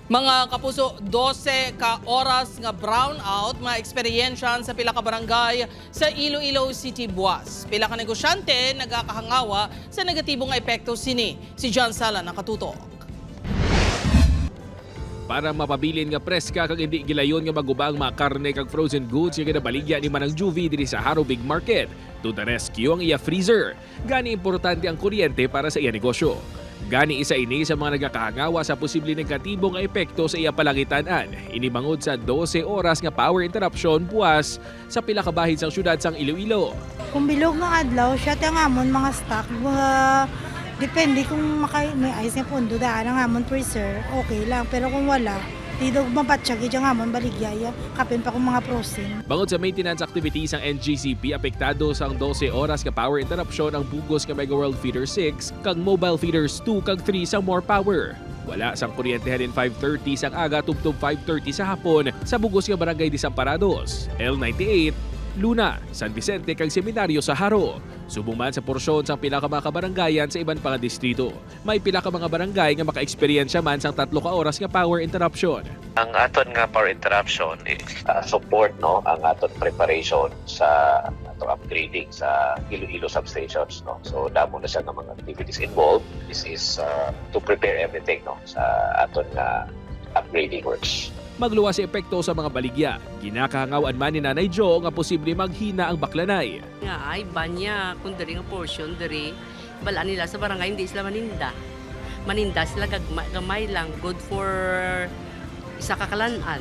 Mga kapuso, 12 ka oras nga brownout mga eksperyensyan sa pila ka barangay sa Iloilo City, Buas. Pila ka negosyante nagakahangawa sa negatibong epekto sini. Si John Sala nakatutok. Para mapabilin nga preska kag hindi gilayon nga magubang mga karne kag frozen goods nga ginabaligya ni Manang Juvie diri sa Haro Big Market. To the rescue ang iya freezer. Gani importante ang kuryente para sa iya negosyo. Gani isa ini sa mga nagakahangawa sa posible negatibong epekto sa iya palangitan-an. Inibangod sa 12 oras nga power interruption buwas sa pila ka bahid sang syudad sang Iloilo. Kung bilog nga adlaw, siya tangamon mga stock. Depende kung may ice nga pundo, daan ang amon freezer, okay lang. Pero kung wala, dito mapatsagi dyan amon baligyaya, kapin pa kung mga frozen. Bangod sa maintenance activities ang NGCP, apektado sang 12 oras ka power interruption ang bugos ka Mega World Feeder 6 kag Mobile Feeders 2 kag 3 sa More Power. Wala sang kuryente halin 5:30 sang aga tubtob 5:30 sa hapon sa bugos nga barangay Desamparados, L98, Luna, San Vicente kag Seminaryo sa Haro. Subong man sa porsyon sang pila ka mga kabaranggayan sa iban pang distrito. May pila ka mga barangay nga maka-eksperyensya man sang 3 ka oras nga power interruption. Ang aton nga power interruption is support no ang aton preparation sa ato upgrading sa Iloilo substations no. So damo na siya ng mga activities involved. This is to prepare everything no sa aton nga upgrading works. Magluwas sa epekto sa mga baligya. Ginakahangawan man ni Nanay Jo nga posible maghina ang baklanay. Nga ay banya kung diri nga portion diri bala nila sa barangay hindi sila maninda. Maninda sila gamay lang good for isa kakalanan.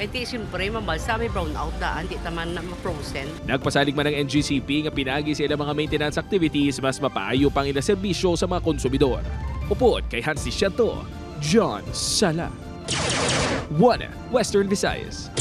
Kaya ti siyempre mabalsa may brown out daan di taman na ma-frozen. Nagpasalig man ng NGCP nga pinagi sa ilang mga maintenance activities mas mapaayo pang ila serbisyo sa mga konsumidor. Upod kay Hans Siento, John Sala. 1 Western Visayas.